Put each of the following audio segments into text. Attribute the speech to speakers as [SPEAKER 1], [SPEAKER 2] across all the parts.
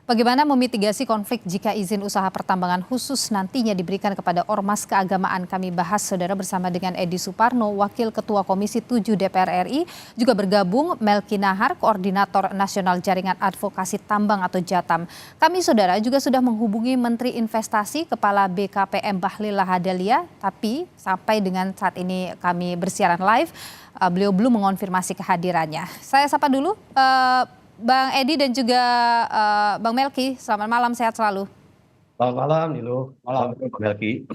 [SPEAKER 1] Bagaimana memitigasi konflik jika izin usaha pertambangan khusus nantinya diberikan kepada ormas keagamaan? Kami bahas saudara bersama dengan Edi Suparno, Wakil Ketua Komisi 7 DPR RI, juga bergabung Melki Nahar, Koordinator Nasional Jaringan Advokasi Tambang atau JATAM. Kami saudara juga sudah menghubungi Menteri Investasi Kepala BKPM Bahlil Lahadalia, tapi sampai dengan saat ini kami bersiaran live, beliau belum mengonfirmasi kehadirannya. Saya sapa dulu Bang Edi dan juga Bang Melki, selamat malam, sehat selalu.
[SPEAKER 2] Selamat malam, Nilu. Malam, Bang Melki.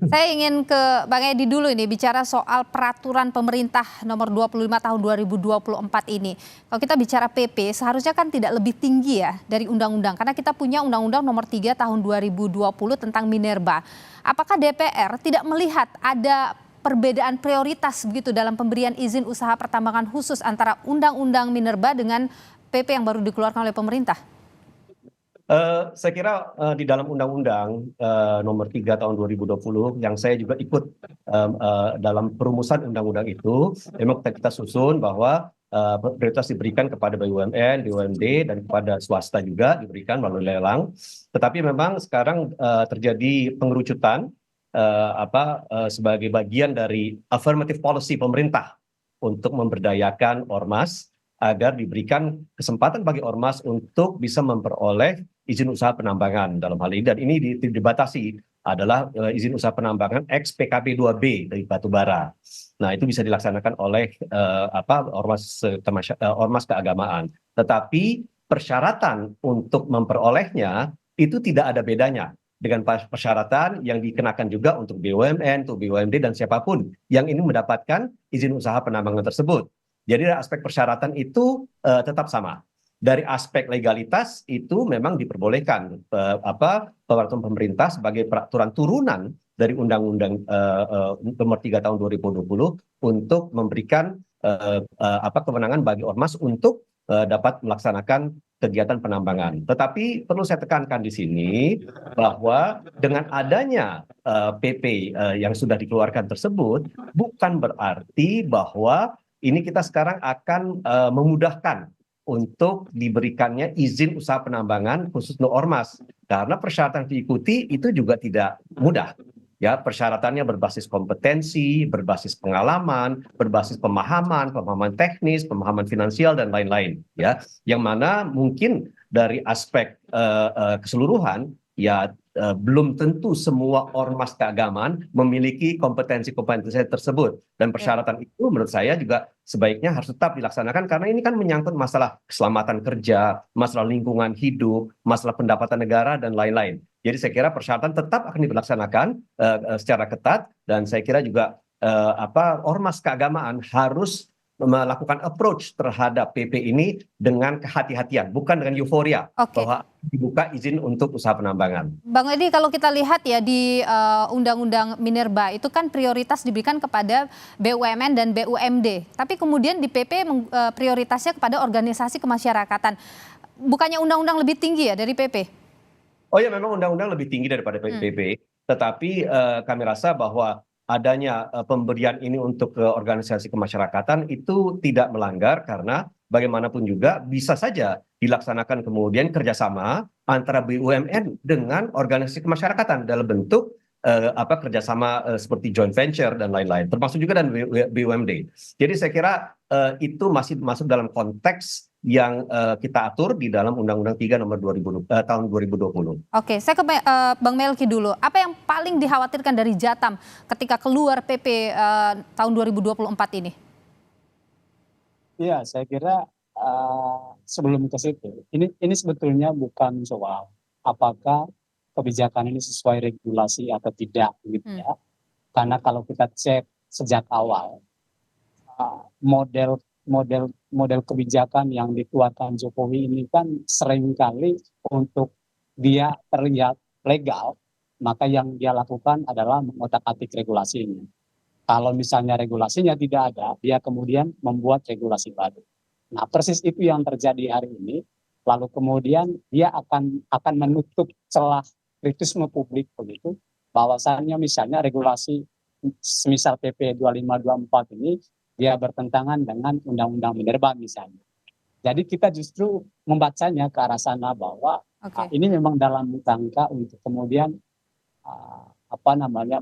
[SPEAKER 1] Saya ingin ke Bang Edi dulu ini, bicara soal peraturan pemerintah nomor 25 tahun 2024 ini. Kalau kita bicara PP, seharusnya kan tidak lebih tinggi ya dari undang-undang. Karena kita punya undang-undang nomor 3 tahun 2020 tentang minerba. Apakah DPR tidak melihat ada perbedaan prioritas begitu dalam pemberian izin usaha pertambangan khusus antara undang-undang minerba dengan PP yang baru dikeluarkan oleh pemerintah?
[SPEAKER 2] Saya kira di dalam Undang-Undang nomor 3 tahun 2020 yang saya juga ikut dalam perumusan undang-undang itu, memang kita susun bahwa prioritas diberikan kepada BUMN, BUMD, dan kepada swasta juga diberikan melalui lelang. Tetapi memang sekarang terjadi pengerucutan sebagai bagian dari affirmative policy pemerintah untuk memberdayakan ormas agar diberikan kesempatan bagi ormas untuk bisa memperoleh izin usaha penambangan dalam hal ini, dan ini dibatasi adalah izin usaha penambangan ex PKB 2B dari batubara. Nah, itu bisa dilaksanakan oleh ormas keagamaan. Tetapi persyaratan untuk memperolehnya itu tidak ada bedanya dengan persyaratan yang dikenakan juga untuk BUMN, untuk BUMD, dan siapapun yang ini mendapatkan izin usaha penambangan tersebut. Jadi dari aspek persyaratan itu tetap sama. Dari aspek legalitas itu memang diperbolehkan peraturan pemerintah sebagai peraturan turunan dari Undang-Undang nomor 3 tahun 2020 untuk memberikan kewenangan bagi ormas untuk dapat melaksanakan kegiatan penambangan. Tetapi perlu saya tekankan di sini bahwa dengan adanya PP yang sudah dikeluarkan tersebut bukan berarti bahwa ini kita sekarang akan memudahkan untuk diberikannya izin usaha penambangan khusus untuk ormas, karena persyaratan diikuti itu juga tidak mudah. Ya, persyaratannya berbasis kompetensi, berbasis pengalaman, berbasis pemahaman teknis, pemahaman finansial, dan lain-lain. Ya, yang mana mungkin dari aspek keseluruhan ya belum tentu semua ormas keagamaan memiliki kompetensi tersebut, dan persyaratan itu menurut saya juga sebaiknya harus tetap dilaksanakan karena ini kan menyangkut masalah keselamatan kerja, masalah lingkungan hidup, masalah pendapatan negara, dan lain-lain. Jadi saya kira persyaratan tetap akan dilaksanakan secara ketat, dan saya kira juga ormas keagamaan harus melakukan approach terhadap PP ini dengan kehati-hatian, bukan dengan euforia bahwa dibuka izin untuk usaha penambangan.
[SPEAKER 1] Bang Edi, kalau kita lihat ya di Undang-Undang Minerba itu kan prioritas diberikan kepada BUMN dan BUMD, tapi kemudian di PP prioritasnya kepada organisasi kemasyarakatan. Bukannya undang-undang lebih tinggi ya dari PP?
[SPEAKER 2] Oh ya, memang undang-undang lebih tinggi daripada PP, tetapi kami rasa bahwa adanya pemberian ini untuk ke organisasi kemasyarakatan itu tidak melanggar karena bagaimanapun juga bisa saja dilaksanakan kemudian kerjasama antara BUMN dengan organisasi kemasyarakatan dalam bentuk kerjasama seperti joint venture dan lain-lain, termasuk juga dan BUMD. Jadi saya kira itu masih masuk dalam konteks yang kita atur di dalam Undang-Undang 3 nomor tahun 2020.
[SPEAKER 1] Oke, saya ke Bang Melki dulu. Apa yang paling dikhawatirkan dari JATAM ketika keluar PP tahun 2024 ini?
[SPEAKER 3] Iya, saya kira sebelum ke situ, ini sebetulnya bukan soal apakah kebijakan ini sesuai regulasi atau tidak, gitu ya. Karena kalau kita cek sejak awal, model kebijakan yang dikeluarkan Jokowi ini kan seringkali untuk dia terlihat legal, maka yang dia lakukan adalah mengotak-atik regulasinya. Kalau misalnya regulasinya tidak ada, dia kemudian membuat regulasi baru. Nah, persis itu yang terjadi hari ini. Lalu kemudian dia akan menutup celah kritisme publik begitu, bahwasannya misalnya regulasi semisal PP 2524 ini dia bertentangan dengan Undang-Undang Minerba misalnya. Jadi kita justru membacanya ke arah sana bahwa
[SPEAKER 1] Oke.
[SPEAKER 3] Ini memang dalam rangka untuk kemudian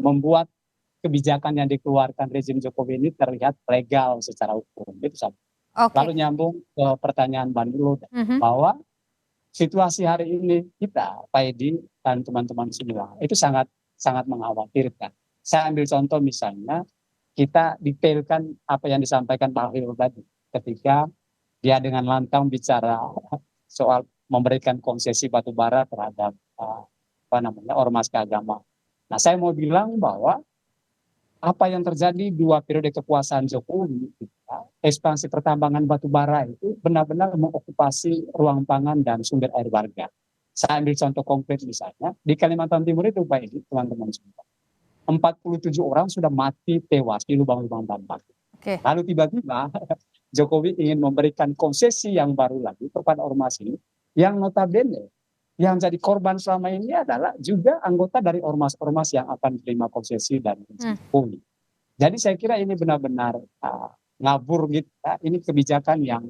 [SPEAKER 3] membuat kebijakan yang dikeluarkan rezim Jokowi ini terlihat legal secara hukum. Itu satu.
[SPEAKER 1] Oke.
[SPEAKER 3] Lalu nyambung ke pertanyaan Bang Dulu
[SPEAKER 1] Mhm.
[SPEAKER 3] bahwa situasi hari ini kita, Pak Edi dan teman-teman semua, itu sangat sangat mengkhawatirkan. Saya ambil contoh misalnya, kita detailkan apa yang disampaikan Pak Bahlil tadi, ketika dia dengan lantang bicara soal memberikan konsesi batubara terhadap ormas keagamaan. Nah, saya mau bilang bahwa apa yang terjadi 2 periode kekuasaan Jokowi, ekspansi pertambangan batubara itu benar-benar mengokupasi ruang pangan dan sumber air warga. Saya ambil contoh konkret misalnya, di Kalimantan Timur itu Pak Edi, teman-teman semua, 47 orang sudah mati tewas di lubang-lubang tambang.
[SPEAKER 1] Oke.
[SPEAKER 3] Lalu tiba-tiba Jokowi ingin memberikan konsesi yang baru lagi kepada ormas ini, yang notabene yang jadi korban selama ini adalah juga anggota dari ormas-ormas yang akan terima konsesi dan Jokowi. Jadi saya kira ini benar-benar ngabur gitu. Ini kebijakan yang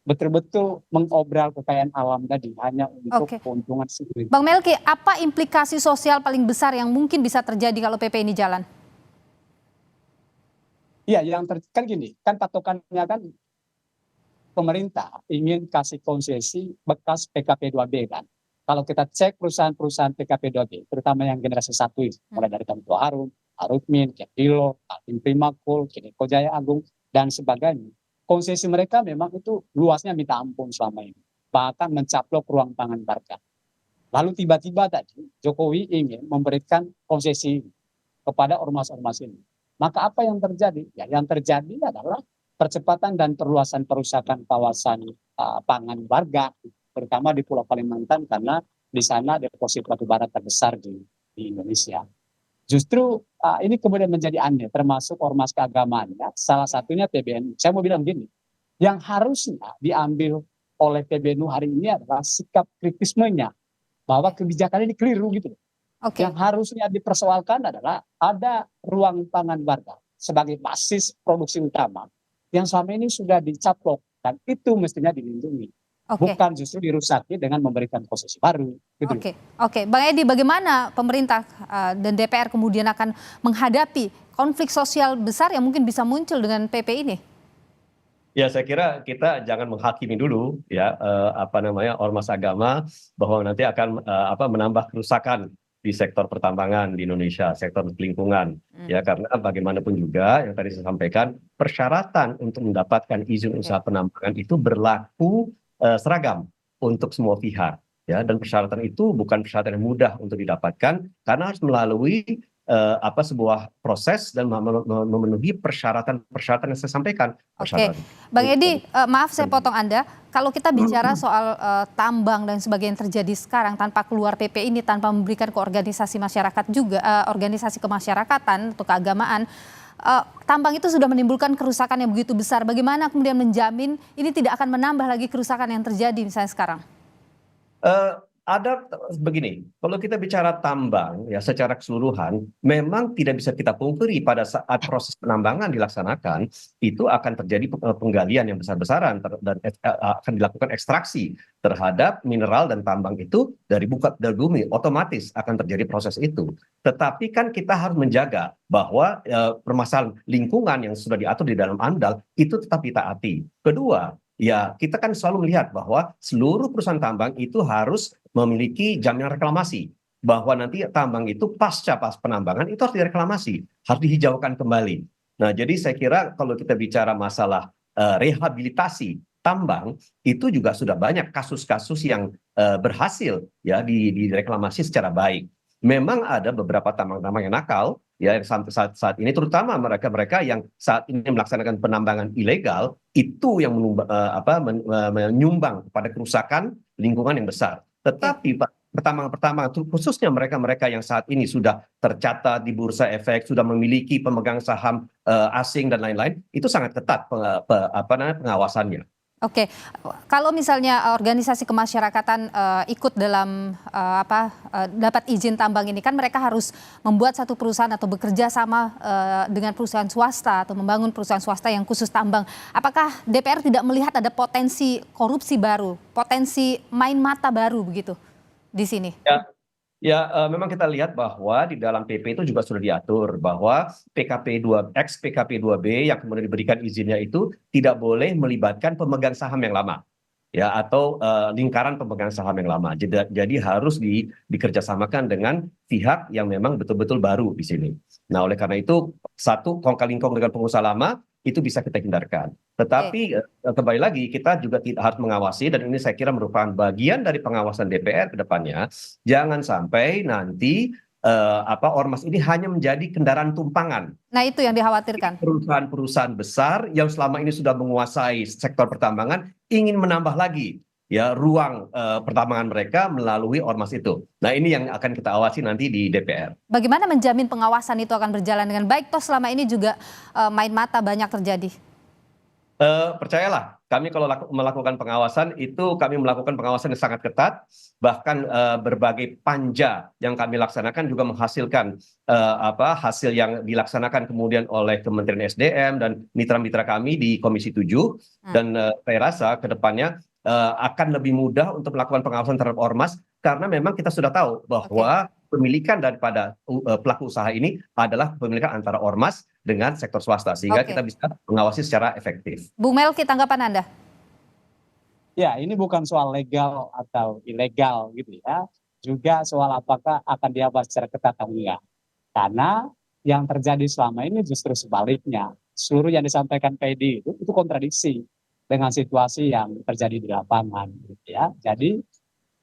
[SPEAKER 3] betul-betul mengobral kekayaan alam tadi hanya untuk keuntungan sendiri.
[SPEAKER 1] Bang Melki, apa implikasi sosial paling besar yang mungkin bisa terjadi kalau PP ini jalan?
[SPEAKER 3] Iya, kan gini, kan patokannya kan pemerintah ingin kasih konsesi bekas PKP 2B kan. Kalau kita cek perusahaan-perusahaan PKP 2B, terutama yang generasi 1 itu, mulai dari Tamtu Harum, Arutmin, Kepilo, Altim Primakul, Kineko Jaya Agung, dan sebagainya. Konsesi mereka memang itu luasnya minta ampun selama ini. Bahkan mencaplok ruang pangan warga. Lalu tiba-tiba tadi Jokowi ingin memberikan konsesi kepada ormas-ormas ini. Maka apa yang terjadi? Ya, yang terjadi adalah percepatan dan perluasan perusakan kawasan pangan warga, terutama di Pulau Kalimantan, karena di sana deposit batubara terbesar di Indonesia. Justru ini kemudian menjadi aneh, termasuk ormas keagamaan. Ya. Salah satunya PBNU. Saya mau bilang gini, yang harusnya diambil oleh PBNU hari ini adalah sikap kritismenya, bahwa kebijakan ini keliru gitu. Yang harusnya dipersoalkan adalah ada ruang pangan warga sebagai basis produksi utama yang selama ini sudah dicaplok, dan itu mestinya dilindungi. Bukan justru dirusaki dengan memberikan konsesi baru. Gitu.
[SPEAKER 1] Oke. Bang Edi, bagaimana pemerintah dan DPR kemudian akan menghadapi konflik sosial besar yang mungkin bisa muncul dengan PP ini?
[SPEAKER 2] Ya, saya kira kita jangan menghakimi dulu ya ormas agama bahwa nanti akan menambah kerusakan di sektor pertambangan di Indonesia, sektor lingkungan. Ya, karena bagaimanapun juga yang tadi saya sampaikan, persyaratan untuk mendapatkan izin usaha penambangan itu berlaku seragam untuk semua pihak, ya, dan persyaratan itu bukan persyaratan yang mudah untuk didapatkan karena harus melalui sebuah proses dan memenuhi persyaratan yang saya sampaikan.
[SPEAKER 1] Bang Edi, maaf saya potong Anda. Kalau kita bicara soal tambang dan sebagainya yang terjadi sekarang tanpa keluar PP ini, tanpa memberikan ke organisasi masyarakat juga, organisasi kemasyarakatan atau keagamaan, tambang itu sudah menimbulkan kerusakan yang begitu besar. Bagaimana kemudian menjamin ini tidak akan menambah lagi kerusakan yang terjadi misalnya sekarang?
[SPEAKER 2] Ada begini, kalau kita bicara tambang ya secara keseluruhan, memang tidak bisa kita pungkiri pada saat proses penambangan dilaksanakan itu akan terjadi penggalian yang besar-besaran dan akan dilakukan ekstraksi terhadap mineral dan tambang itu dari bumi, otomatis akan terjadi proses itu. Tetapi kan kita harus menjaga bahwa permasalahan lingkungan yang sudah diatur di dalam AMDAL itu tetap ditaati. Kedua, ya, kita kan selalu melihat bahwa seluruh perusahaan tambang itu harus memiliki jaminan reklamasi. Bahwa nanti tambang itu pasca penambangan itu harus direklamasi, harus dihijaukan kembali. Nah, jadi saya kira kalau kita bicara masalah rehabilitasi tambang, itu juga sudah banyak kasus-kasus yang berhasil ya direklamasi secara baik. Memang ada beberapa tambang-tambang yang nakal, ya saat ini terutama mereka yang saat ini melaksanakan penambangan ilegal itu yang menyumbang kepada kerusakan lingkungan yang besar. Tetapi pertambangan khususnya mereka yang saat ini sudah tercatat di bursa efek, sudah memiliki pemegang saham asing dan lain-lain, itu sangat ketat pengawasannya.
[SPEAKER 1] Kalau misalnya organisasi kemasyarakatan ikut dalam dapat izin tambang ini, kan mereka harus membuat satu perusahaan atau bekerja sama dengan perusahaan swasta atau membangun perusahaan swasta yang khusus tambang. Apakah DPR tidak melihat ada potensi korupsi baru, potensi main mata baru begitu? di sini?
[SPEAKER 2] Memang kita lihat bahwa di dalam PP itu juga sudah diatur bahwa PKP 2B yang kemudian diberikan izinnya itu tidak boleh melibatkan pemegang saham yang lama, ya, atau lingkaran pemegang saham yang lama. Jadi harus dikerjasamakan dengan pihak yang memang betul-betul baru di sini. Nah, oleh karena itu satu kongkal-lingkong dengan pengusaha lama itu bisa kita hindarkan. Tetapi kembali lagi kita juga harus mengawasi, dan ini saya kira merupakan bagian dari pengawasan DPR ke depannya. Jangan sampai nanti ormas ini hanya menjadi kendaraan tumpangan
[SPEAKER 1] Nah, itu yang dikhawatirkan.
[SPEAKER 2] perusahaan-perusahaan besar yang selama ini sudah menguasai sektor pertambangan ingin menambah lagi ya ruang pertambangan mereka melalui ormas itu. Nah, ini yang akan kita awasi nanti di DPR.
[SPEAKER 1] Bagaimana menjamin pengawasan itu akan berjalan dengan baik? Toh selama ini juga main mata banyak terjadi.
[SPEAKER 2] Percayalah, kami kalau melakukan pengawasan itu kami melakukan pengawasan yang sangat ketat, bahkan berbagai panja yang kami laksanakan juga menghasilkan hasil yang dilaksanakan kemudian oleh Kementerian SDM dan mitra-mitra kami di Komisi 7. Dan saya rasa ke depannya akan lebih mudah untuk melakukan pengawasan terhadap ormas, karena memang kita sudah tahu bahwa pemilikan daripada pelaku usaha ini adalah pemilikan antara ormas dengan sektor swasta, sehingga kita bisa mengawasi secara efektif.
[SPEAKER 1] Bung Melki, tanggapan Anda?
[SPEAKER 3] Ya, ini bukan soal legal atau ilegal gitu ya, juga soal apakah akan diawasi secara ketat atau enggak. Karena yang terjadi selama ini justru sebaliknya. Seluruh yang disampaikan PD itu kontradiksi dengan situasi yang terjadi di lapangan gitu ya. Jadi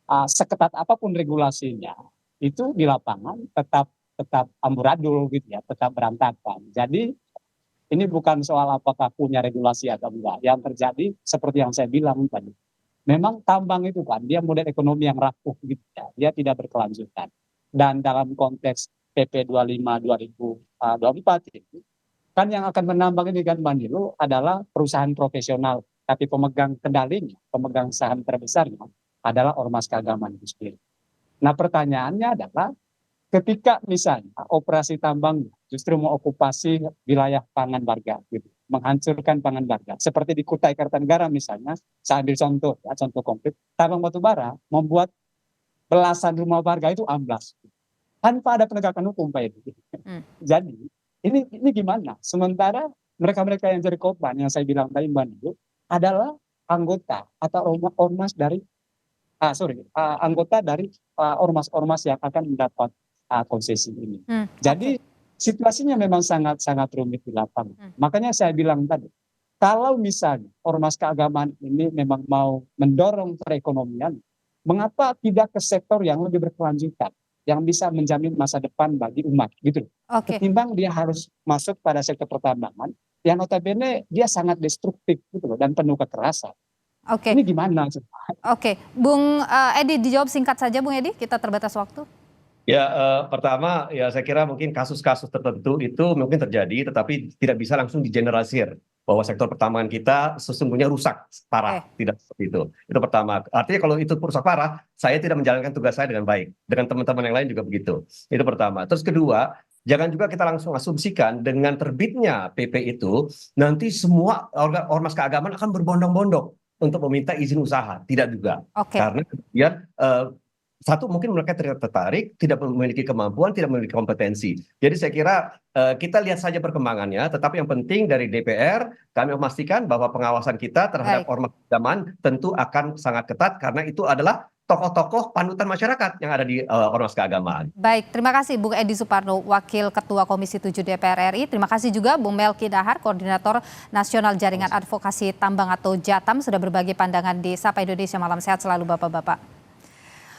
[SPEAKER 3] seketat apapun regulasinya, itu di lapangan tetap amburadul gitu ya, tetap berantakan. Jadi ini bukan soal apakah punya regulasi atau enggak. Yang terjadi seperti yang saya bilang tadi, memang tambang itu kan dia model ekonomi yang rapuh gitu ya, dia tidak berkelanjutan. Dan dalam konteks PP 25 2024 ini kan yang akan menambang ini kan Manilu adalah perusahaan profesional, tapi pemegang kendalinya, pemegang saham terbesarnya adalah ormas keagamaan itu sendiri. Nah, pertanyaannya adalah ketika misalnya operasi tambang justru mengokupasi wilayah pangan warga, gitu, menghancurkan pangan warga, seperti di Kutai Kartanegara misalnya, saya ambil contoh, ya, contoh konkret, tambang batubara membuat belasan rumah warga itu amblas, tanpa ada penegakan hukum, Pak Edi. Jadi ini gimana? Sementara mereka-mereka yang jadi korban yang saya bilang tadi Mbak Nilu adalah anggota atau ormas dari anggota dari ormas-ormas yang akan mendapat konsesi ini. Jadi situasinya memang sangat rumit di lapangan. Makanya saya bilang tadi, kalau misalnya ormas keagamaan ini memang mau mendorong perekonomian, mengapa tidak ke sektor yang lebih berkelanjutan, yang bisa menjamin masa depan bagi umat, gitu. Ketimbang dia harus masuk pada sektor pertambangan, yang notabene dia sangat destruktif, gitu loh, dan penuh kekerasan. Ini gimana?
[SPEAKER 1] Bung Edi, dijawab singkat saja Bung Edi, kita terbatas waktu.
[SPEAKER 2] Ya, pertama ya saya kira mungkin kasus-kasus tertentu itu mungkin terjadi, tetapi tidak bisa langsung digeneralisir bahwa sektor pertambangan kita sesungguhnya rusak parah, tidak seperti itu. Itu pertama. Artinya kalau itu rusak parah, saya tidak menjalankan tugas saya dengan baik. Dengan teman-teman yang lain juga begitu. Itu pertama. Terus kedua, jangan juga kita langsung asumsikan dengan terbitnya PP itu nanti semua ormas keagamaan akan berbondong-bondong untuk meminta izin usaha. Tidak juga. Karena kemudian satu, mungkin mereka tidak tertarik, tidak memiliki kemampuan, tidak memiliki kompetensi. Jadi saya kira kita lihat saja perkembangannya, tetapi yang penting dari DPR, kami memastikan bahwa pengawasan kita terhadap ormas keagamaan tentu akan sangat ketat, karena itu adalah tokoh-tokoh panutan masyarakat yang ada di ormas keagamaan.
[SPEAKER 1] Baik, terima kasih Bung Edi Suparno, Wakil Ketua Komisi 7 DPR RI. Terima kasih juga Bung Melki Dahar, Koordinator Nasional Jaringan Advokasi Tambang atau JATAM, sudah berbagi pandangan di Sapa Indonesia Malam. Sehat selalu Bapak-Bapak.